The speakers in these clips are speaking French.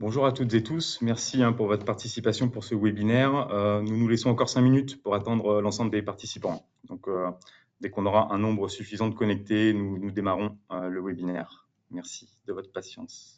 Bonjour à toutes et tous, merci pour votre participation pour ce webinaire. Nous nous laissons encore 5 minutes pour attendre l'ensemble des participants. Donc, dès qu'on aura un nombre suffisant de connectés, nous démarrons le webinaire. Merci de votre patience.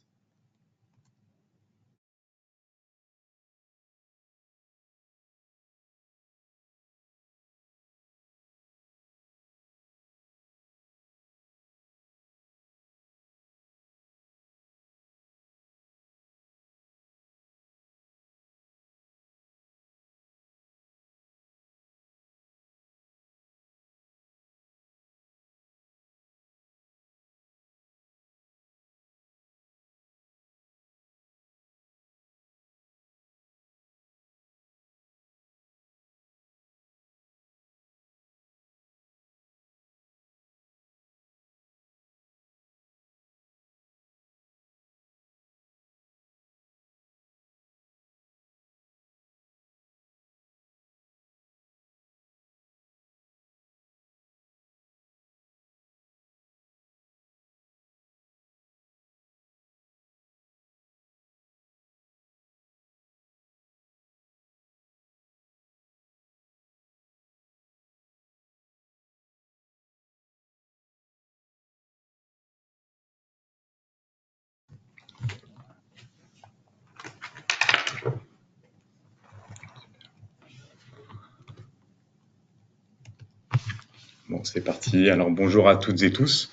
Bon, c'est parti. Alors, bonjour à toutes et tous.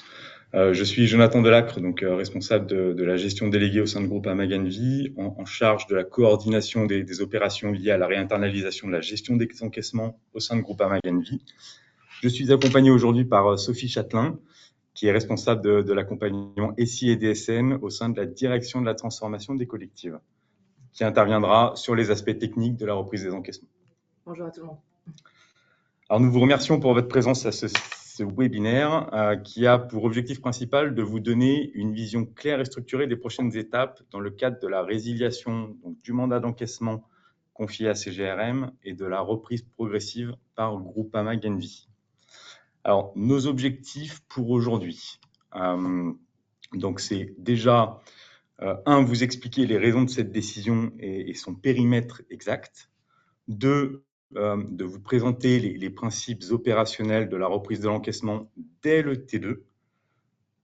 Je suis Jonathan Delacre, donc responsable de la gestion déléguée au sein de groupe Amaganvie, en charge de la coordination des opérations liées à la réinternalisation de la gestion des encaissements au sein de groupe Amaganvie. Je suis accompagné aujourd'hui par Sophie Châtelain, qui est responsable de l'accompagnement SI et DSN au sein de la direction de la transformation des collectives, qui interviendra sur les aspects techniques de la reprise des encaissements. Bonjour à tout le monde. Alors, nous vous remercions pour votre présence à ce webinaire qui a pour objectif principal de vous donner une vision claire et structurée des prochaines étapes dans le cadre de la résiliation du mandat d'encaissement confié à CGRM et de la reprise progressive par Groupama Genvi. Alors, nos objectifs pour aujourd'hui, donc c'est déjà, vous expliquer les raisons de cette décision et son périmètre exact. 2, de vous présenter les principes opérationnels de la reprise de l'encaissement dès le T2.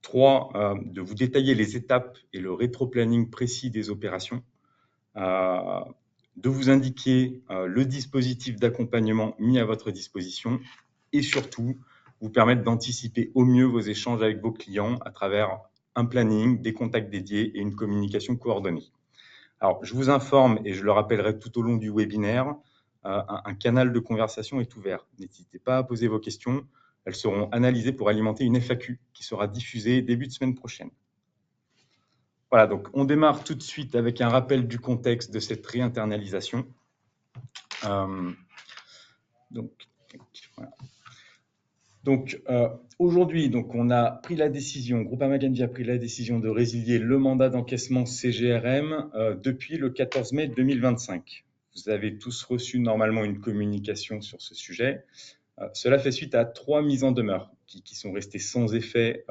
3, de vous détailler les étapes et le rétro-planning précis des opérations. De vous indiquer le dispositif d'accompagnement mis à votre disposition et surtout, vous permettre d'anticiper au mieux vos échanges avec vos clients à travers un planning, des contacts dédiés et une communication coordonnée. Alors, je vous informe, et je le rappellerai tout au long du webinaire, un canal de conversation est ouvert. N'hésitez pas à poser vos questions. Elles seront analysées pour alimenter une FAQ qui sera diffusée début de semaine prochaine. Voilà, donc on démarre tout de suite avec un rappel du contexte de cette réinternalisation. Aujourd'hui, on a pris la décision, Groupama Genvi a pris la décision de résilier le mandat d'encaissement CGRM depuis le 14 mai 2025. Vous avez tous reçu normalement une communication sur ce sujet. Cela fait suite à 3 mises en demeure qui sont restées sans effet,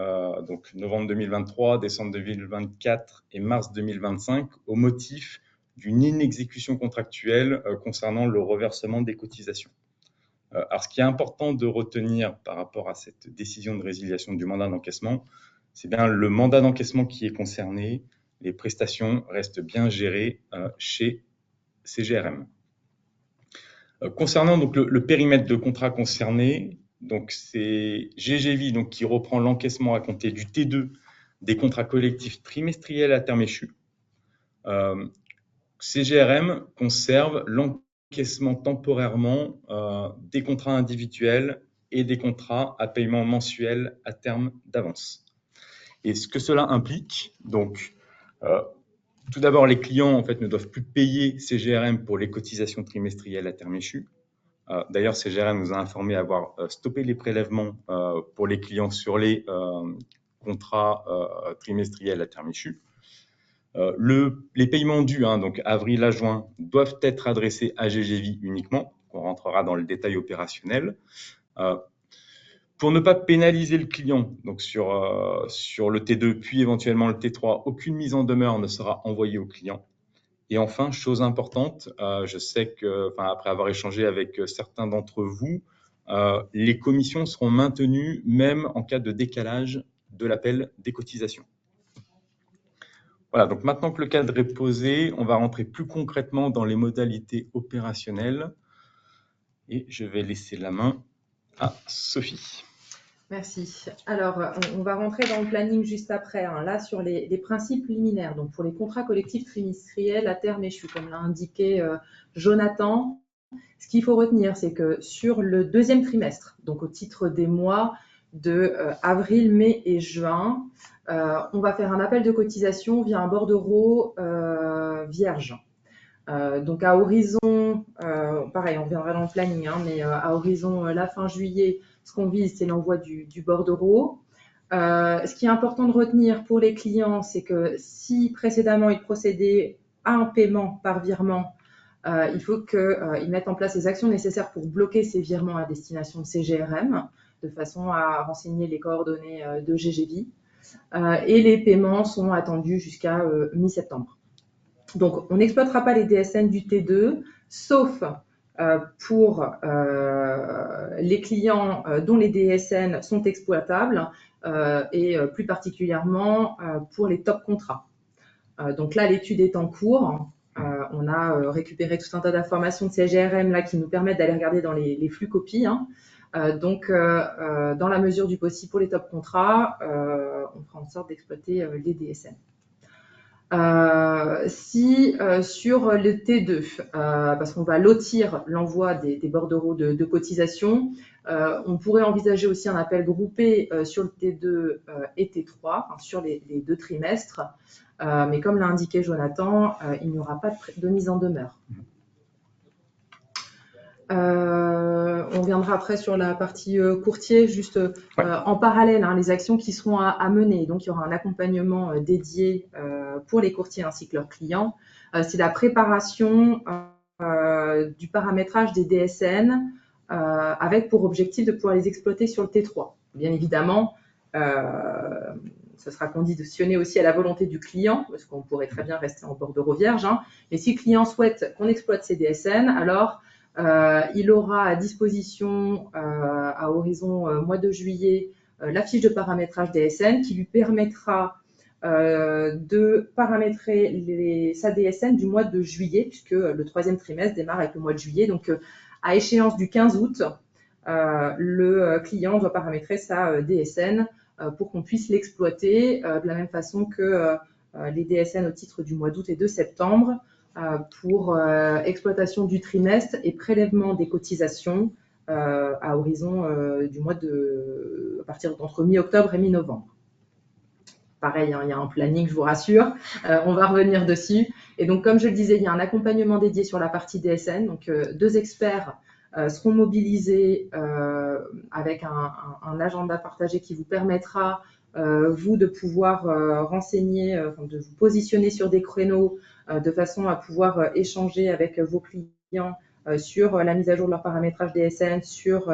donc novembre 2023, décembre 2024 et mars 2025, au motif d'une inexécution contractuelle concernant le reversement des cotisations. Alors, ce qui est important de retenir par rapport à cette décision de résiliation du mandat d'encaissement, c'est bien le mandat d'encaissement qui est concerné. Les prestations restent bien gérées chez CGRM. Concernant donc le périmètre de contrat concerné, donc c'est GGV donc qui reprend l'encaissement à compter du T2 des contrats collectifs trimestriels à terme échu. CGRM conserve l'encaissement temporairement des contrats individuels et des contrats à paiement mensuel à terme d'avance. Et ce que cela implique, donc tout d'abord, les clients en fait ne doivent plus payer CGRM pour les cotisations trimestrielles à terme échu. D'ailleurs, CGRM nous a informé avoir stoppé les prélèvements pour les clients sur les contrats trimestriels à terme échu. Les paiements dus, donc avril à juin, doivent être adressés à GGV uniquement. On rentrera dans le détail opérationnel. Pour ne pas pénaliser le client, donc sur le T2 puis éventuellement le T3, aucune mise en demeure ne sera envoyée au client. Et enfin, chose importante, je sais que, après avoir échangé avec certains d'entre vous, les commissions seront maintenues même en cas de décalage de l'appel des cotisations. Voilà, donc maintenant que le cadre est posé, on va rentrer plus concrètement dans les modalités opérationnelles. Et je vais laisser la main à Sophie. Merci. Alors, on va rentrer dans le planning juste après, hein, là, sur les principes liminaires. Donc, pour les contrats collectifs trimestriels à terme échu, comme l'a indiqué Jonathan, ce qu'il faut retenir, c'est que sur le deuxième trimestre, donc au titre des mois de avril, mai et juin, on va faire un appel de cotisation via un bordereau vierge. Donc à horizon, pareil, on reviendra dans le planning, hein, mais à horizon la fin juillet, ce qu'on vise, c'est l'envoi du bordereau. Ce qui est important de retenir pour les clients, c'est que si précédemment ils procédaient à un paiement par virement, il faut qu'ils mettent en place les actions nécessaires pour bloquer ces virements à destination de CGRM, de façon à renseigner les coordonnées de GGV. Et les paiements sont attendus jusqu'à mi-septembre. Donc, on n'exploitera pas les DSN du T2, sauf pour les clients dont les DSN sont exploitables et plus particulièrement pour les top contrats. Donc là, l'étude est en cours. On a récupéré tout un tas d'informations de CGRM là, qui nous permettent d'aller regarder dans les flux copies. Hein. Donc, dans la mesure du possible pour les top contrats, on fera en sorte d'exploiter les DSN. Si sur le T2, parce qu'on va lotir l'envoi des bordereaux de cotisation, on pourrait envisager aussi un appel groupé sur le T2 et T3, enfin, sur les 2 trimestres. Mais comme l'a indiqué Jonathan, il n'y aura pas de mise en demeure. On reviendra après sur la partie courtier, juste en parallèle, hein, les actions qui seront à mener. Donc, il y aura un accompagnement dédié pour les courtiers ainsi que leurs clients. C'est la préparation du paramétrage des DSN avec pour objectif de pouvoir les exploiter sur le T3. Bien évidemment, ce sera conditionné aussi à la volonté du client, parce qu'on pourrait très bien rester en bordereau vierge. Hein. Mais si le client souhaite qu'on exploite ces DSN, alors il aura à disposition à horizon mois de juillet la fiche de paramétrage DSN qui lui permettra de paramétrer sa DSN du mois de juillet, puisque le 3e trimestre démarre avec le mois de juillet. Donc, à échéance du 15 août, le client doit paramétrer sa DSN pour qu'on puisse l'exploiter de la même façon que les DSN au titre du mois d'août et de septembre pour exploitation du trimestre et prélèvement des cotisations à horizon du mois à partir d'entre mi-octobre et mi-novembre. Pareil, hein, il y a un planning, je vous rassure, on va revenir dessus. Et donc, comme je le disais, il y a un accompagnement dédié sur la partie DSN. Donc, 2 experts seront mobilisés avec un agenda partagé qui vous permettra, vous, de pouvoir renseigner, de vous positionner sur des créneaux de façon à pouvoir échanger avec vos clients sur la mise à jour de leur paramétrage DSN, sur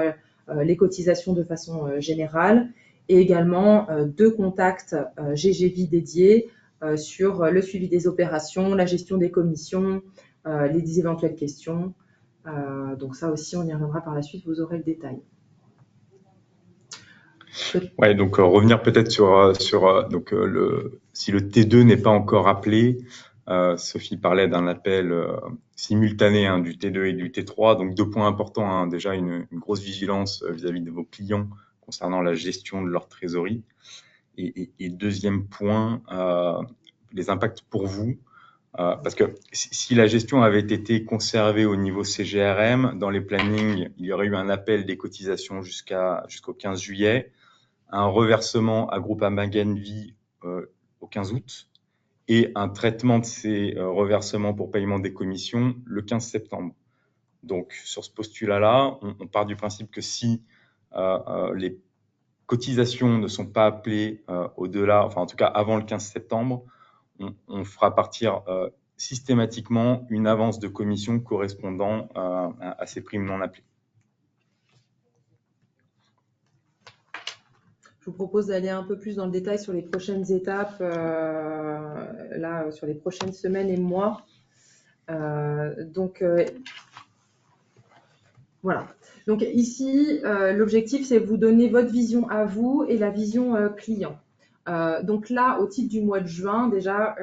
les cotisations de façon générale, et également 2 contacts GGV dédiés sur le suivi des opérations, la gestion des commissions, les éventuelles questions. Donc ça aussi, on y reviendra par la suite, vous aurez le détail. Ouais, donc revenir peut-être sur si le T2 n'est pas encore appelé, Sophie parlait d'un appel simultané hein, du T2 et du T3, donc 2 points importants, hein, déjà une grosse vigilance vis-à-vis de vos clients concernant la gestion de leur trésorerie, et deuxième point, les impacts pour vous, parce que si la gestion avait été conservée au niveau CGRM, dans les plannings, il y aurait eu un appel des cotisations jusqu'au 15 juillet, un reversement à Groupama Genvi au 15 août et un traitement de ces reversements pour paiement des commissions le 15 septembre. Donc, sur ce postulat-là, on part du principe que si les cotisations ne sont pas appelées au-delà, enfin en tout cas avant le 15 septembre, on fera partir systématiquement une avance de commission correspondant à ces primes non appelées. Je vous propose d'aller un peu plus dans le détail sur les prochaines étapes, là, sur les prochaines semaines et mois. Voilà. Donc ici, l'objectif, c'est de vous donner votre vision à vous et la vision client. Donc là, au titre du mois de juin, déjà,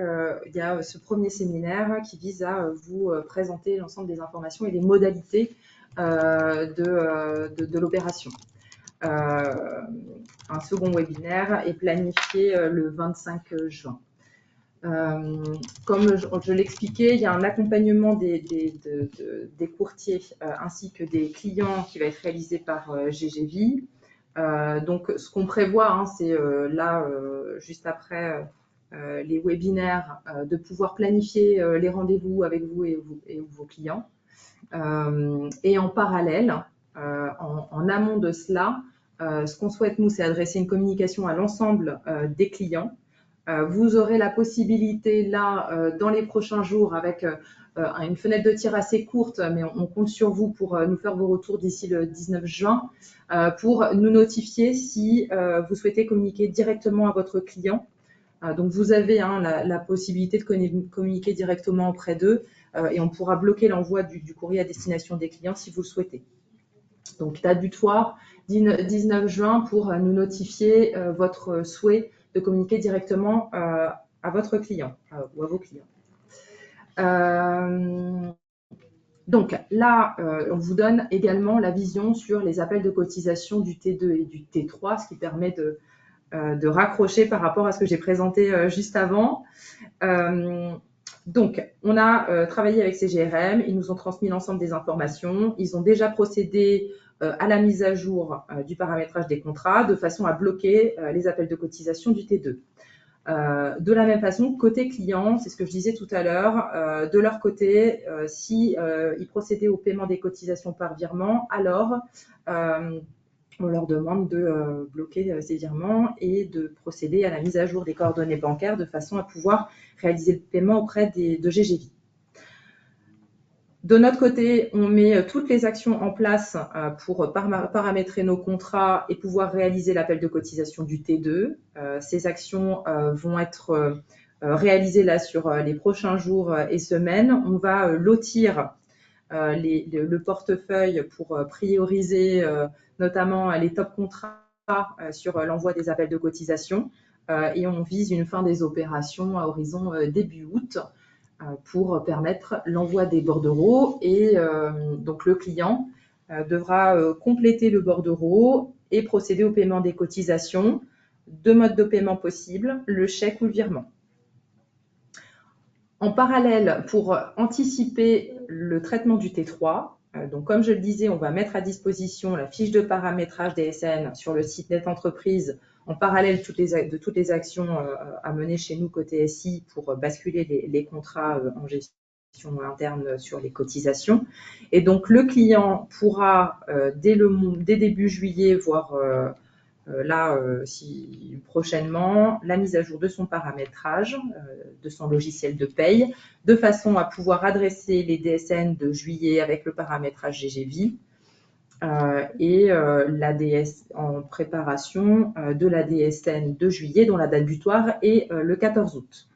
il y a ce premier séminaire qui vise à vous présenter l'ensemble des informations et les modalités de l'opération. Un second webinaire est planifié le 25 juin. Comme je l'expliquais, il y a un accompagnement des courtiers ainsi que des clients qui va être réalisé par GGV. Donc, ce qu'on prévoit, hein, c'est là, juste après les webinaires, de pouvoir planifier les rendez-vous avec vous et vos clients. Et en parallèle, en amont de cela, ce qu'on souhaite, nous, c'est adresser une communication à l'ensemble des clients. Vous aurez la possibilité, là, dans les prochains jours, avec une fenêtre de tir assez courte, mais on compte sur vous pour nous faire vos retours d'ici le 19 juin, pour nous notifier si vous souhaitez communiquer directement à votre client. Donc, vous avez la possibilité de communiquer directement auprès d'eux et on pourra bloquer l'envoi du courrier à destination des clients si vous le souhaitez. Donc, date butoir, 19 juin, pour nous notifier votre souhait de communiquer directement à votre client ou à vos clients. Donc là, on vous donne également la vision sur les appels de cotisation du T2 et du T3, ce qui permet de raccrocher par rapport à ce que j'ai présenté juste avant. Donc, on a travaillé avec CGRM, ils nous ont transmis l'ensemble des informations, ils ont déjà procédé à la mise à jour du paramétrage des contrats de façon à bloquer les appels de cotisation du T2. De la même façon, côté client, c'est ce que je disais tout à l'heure, de leur côté, si ils procédaient au paiement des cotisations par virement, alors on leur demande de bloquer ces virements et de procéder à la mise à jour des coordonnées bancaires de façon à pouvoir réaliser le paiement auprès de GGV. De notre côté, on met toutes les actions en place pour paramétrer nos contrats et pouvoir réaliser l'appel de cotisation du T2. Ces actions vont être réalisées là sur les prochains jours et semaines. On va lotir le portefeuille pour prioriser notamment les top contrats sur l'envoi des appels de cotisation et on vise une fin des opérations à horizon début août pour permettre l'envoi des bordereaux et donc le client devra compléter le bordereau et procéder au paiement des cotisations. Deux modes de paiement possibles, le chèque ou le virement. En parallèle, pour anticiper le traitement du T3, donc comme je le disais, on va mettre à disposition la fiche de paramétrage DSN sur le site Net Entreprise en parallèle de toutes les actions à mener chez nous côté SI pour basculer les contrats en gestion interne sur les cotisations. Et donc, le client pourra, dès début juillet, voire prochainement, la mise à jour de son paramétrage, de son logiciel de paye, de façon à pouvoir adresser les DSN de juillet avec le paramétrage GGV et l'ADS en préparation de la DSN de juillet, dont la date butoir est le 14 août.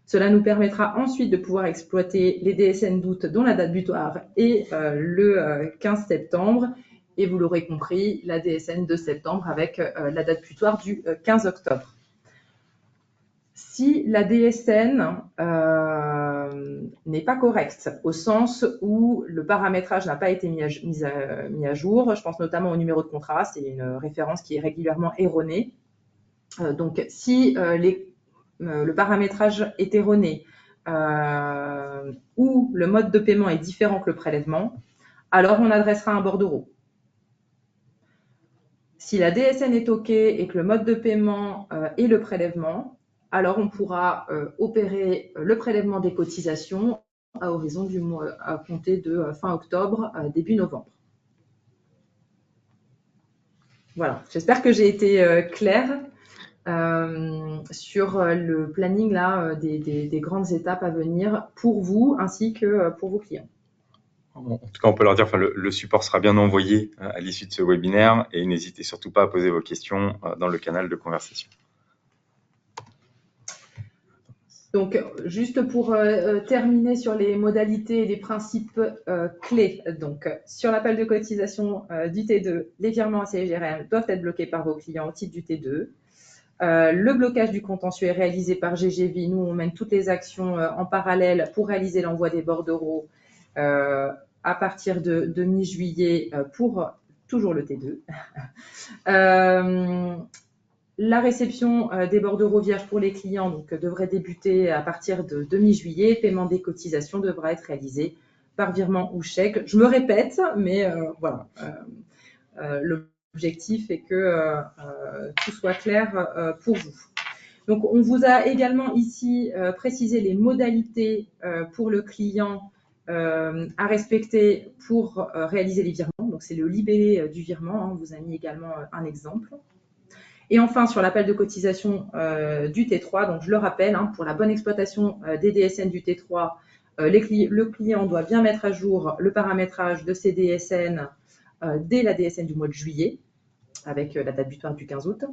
Cela nous permettra ensuite de pouvoir exploiter les DSN d'août, dont la date butoir est le 15 septembre, et vous l'aurez compris, la DSN de septembre avec la date butoir du 15 octobre. Si la DSN n'est pas correcte, au sens où le paramétrage n'a pas été mis à jour, je pense notamment au numéro de contrat, c'est une référence qui est régulièrement erronée. Donc, si le paramétrage est erroné ou le mode de paiement est différent que le prélèvement, alors on adressera un bordereau. Si la DSN est OK et que le mode de paiement est le prélèvement, alors on pourra opérer le prélèvement des cotisations à horizon du mois, à compter de fin octobre, début novembre. Voilà, j'espère que j'ai été claire sur le planning là, des grandes étapes à venir pour vous ainsi que pour vos clients. En tout cas, on peut leur dire, enfin, le support sera bien envoyé à l'issue de ce webinaire et n'hésitez surtout pas à poser vos questions dans le canal de conversation. Donc, juste pour terminer sur les modalités et les principes clés. Donc, sur l'appel de cotisation du T2, les virements à CGRM doivent être bloqués par vos clients au titre du T2. Le blocage du contentieux est réalisé par GGV. Nous, on mène toutes les actions en parallèle pour réaliser l'envoi des bordereaux à partir de mi-juillet pour toujours le T2. La réception des bordereaux vierges pour les clients devrait débuter à partir de mi-juillet. Paiement des cotisations devra être réalisé par virement ou chèque. Je me répète, mais voilà. L'objectif est que tout soit clair pour vous. Donc, on vous a également ici précisé les modalités pour le client à respecter pour réaliser les virements. Donc, c'est le libellé du virement. On vous a mis également un exemple. Et enfin, sur l'appel de cotisation du T3, donc je le rappelle, pour la bonne exploitation des DSN du T3, le client doit bien mettre à jour le paramétrage de ses DSN dès la DSN du mois de juillet, avec la date butoir du 15 août.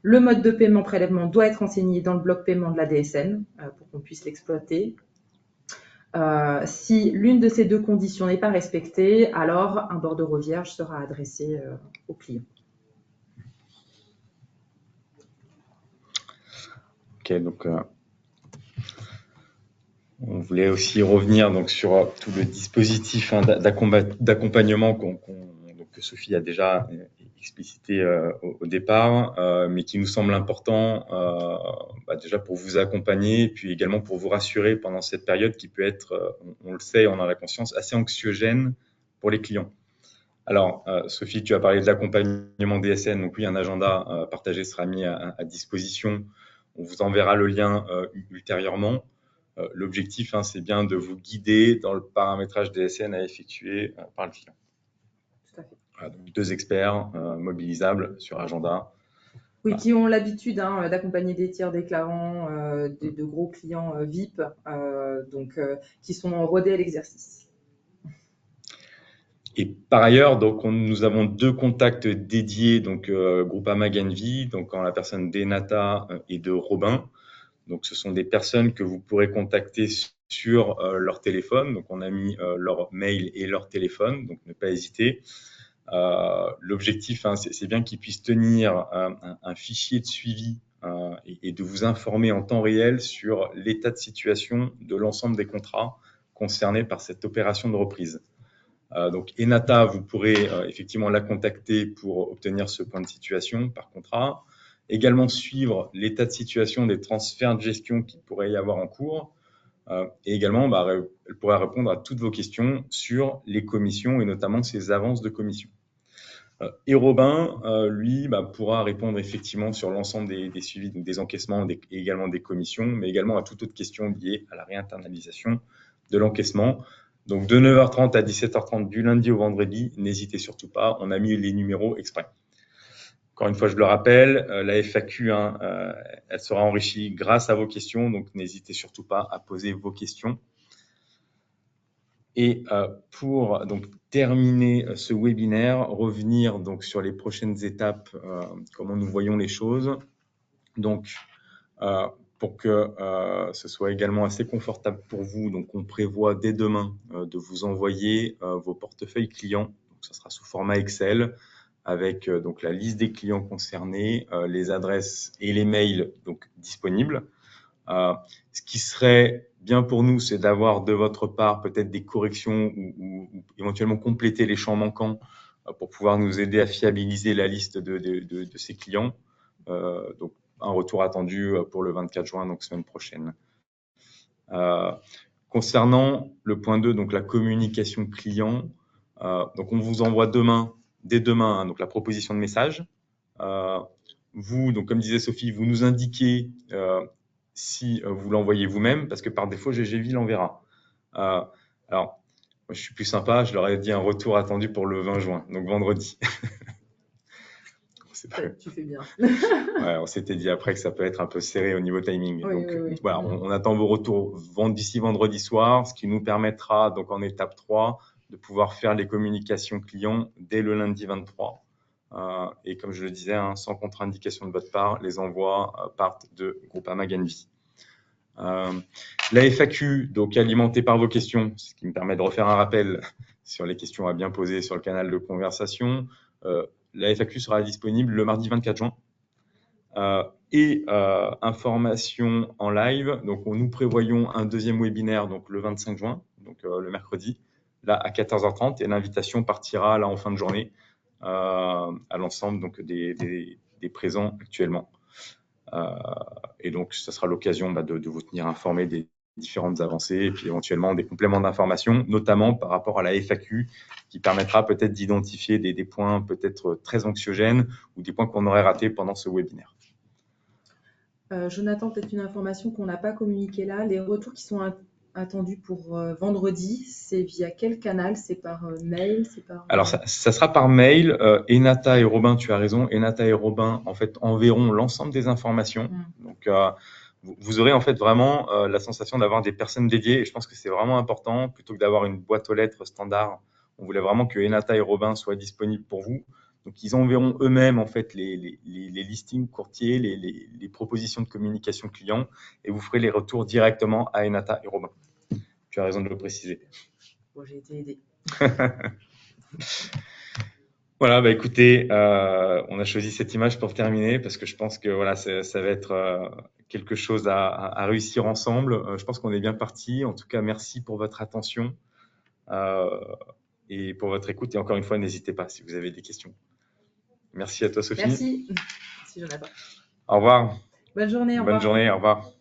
Le mode de paiement prélèvement doit être renseigné dans le bloc paiement de la DSN pour qu'on puisse l'exploiter. Si l'une de ces deux conditions n'est pas respectée, alors un bordereau vierge sera adressé au client. Ok, donc on voulait aussi revenir donc sur tout le dispositif d'accompagnement que Sophie a déjà explicité au départ, mais qui nous semble important déjà pour vous accompagner, puis également pour vous rassurer pendant cette période qui peut être, on le sait, on en a la conscience, assez anxiogène pour les clients. Alors, Sophie, tu as parlé de l'accompagnement DSN, donc oui, un agenda partagé sera mis à disposition. On vous enverra le lien ultérieurement. L'objectif, c'est bien de vous guider dans le paramétrage DSN à effectuer par le client. Tout à fait. Voilà, donc 2 experts mobilisables sur agenda. Oui, qui ont l'habitude d'accompagner des tiers déclarants, de gros clients VIP, qui sont rodés à l'exercice. Et par ailleurs, donc nous avons 2 contacts dédiés, donc Groupama Genvi, donc en la personne d'Enata et de Robin. Donc, ce sont des personnes que vous pourrez contacter sur leur téléphone. Donc, on a mis leur mail et leur téléphone, donc ne pas hésiter. L'objectif, c'est bien qu'ils puissent tenir un fichier de suivi et de vous informer en temps réel sur l'état de situation de l'ensemble des contrats concernés par cette opération de reprise. Donc, Enata, vous pourrez effectivement la contacter pour obtenir ce point de situation par contrat. Également suivre l'état de situation des transferts de gestion qu'il pourrait y avoir en cours. Et également, elle pourra répondre à toutes vos questions sur les commissions et notamment ces avances de commissions. Et Robin, lui, pourra répondre effectivement sur l'ensemble des suivis, donc des encaissements et également des commissions, mais également à toute autre question liée à la réinternalisation de l'encaissement. Donc de 9h30 à 17h30 du lundi au vendredi, n'hésitez surtout pas, on a mis les numéros exprès. Encore une fois, je le rappelle, la FAQ, elle sera enrichie grâce à vos questions, donc n'hésitez surtout pas à poser vos questions. Et pour donc terminer ce webinaire, revenir donc sur les prochaines étapes, comment nous voyons les choses. Donc, pour que ce soit également assez confortable pour vous, donc on prévoit dès demain de vous envoyer vos portefeuilles clients. Donc, ça sera sous format Excel avec donc la liste des clients concernés, les adresses et les mails donc disponibles. Ce qui serait bien pour nous, c'est d'avoir de votre part peut-être des corrections ou éventuellement compléter les champs manquants pour pouvoir nous aider à fiabiliser la liste de ces clients. Donc, un retour attendu pour le 24 juin, donc semaine prochaine. Concernant le point 2, donc la communication client, donc on vous envoie dès demain, donc la proposition de message. Vous, donc comme disait Sophie, vous nous indiquez si vous l'envoyez vous-même, parce que par défaut, GGV l'enverra. Alors, moi, je suis plus sympa, je leur ai dit un retour attendu pour le 20 juin, donc vendredi. Tu fais bien. Ouais, on s'était dit après que ça peut être un peu serré au niveau timing. Oui, donc oui. voilà, on attend vos retours d'ici vendredi soir, ce qui nous permettra donc en étape 3 de pouvoir faire les communications clients dès le lundi 23. Et comme je le disais, sans contre-indication de votre part, les envois partent de Groupama Genvi. La FAQ, donc alimentée par vos questions, ce qui me permet de refaire un rappel sur les questions à bien poser sur le canal de conversation. La FAQ sera disponible le mardi 24 juin. Information en live. Donc, nous prévoyons un deuxième webinaire donc le 25 juin, donc le mercredi, là à 14h30. Et l'invitation partira là en fin de journée à l'ensemble donc des présents actuellement. Et donc, ça sera l'occasion de vous tenir informé des différentes avancées et puis éventuellement des compléments d'information, notamment par rapport à la FAQ, qui permettra peut-être d'identifier des points peut-être très anxiogènes ou des points qu'on aurait ratés pendant ce webinaire. Jonathan, peut-être une information qu'on n'a pas communiquée là. Les retours qui sont attendus pour vendredi, c'est via quel canal? C'est par mail? Alors, ça sera par mail. Enata et Robin, tu as raison. Enata et Robin, en fait, enverront l'ensemble des informations. Donc, vous aurez en fait vraiment la sensation d'avoir des personnes dédiées. Et je pense que c'est vraiment important, plutôt que d'avoir une boîte aux lettres standard. On voulait vraiment que Enata et Robin soient disponibles pour vous. Donc, ils enverront eux-mêmes en fait les listings courtiers, les propositions de communication client, et vous ferez les retours directement à Enata et Robin. Tu as raison de le préciser. Bon, j'ai été aidée. Voilà, bah écoutez, on a choisi cette image pour terminer parce que je pense que voilà, ça va être quelque chose à réussir ensemble. Je pense qu'on est bien parti. En tout cas, merci pour votre attention et pour votre écoute. Et encore une fois, n'hésitez pas si vous avez des questions. Merci à toi, Sophie. Merci. Merci, Jonathan. Au revoir. Bonne journée. Bonne journée. Au revoir.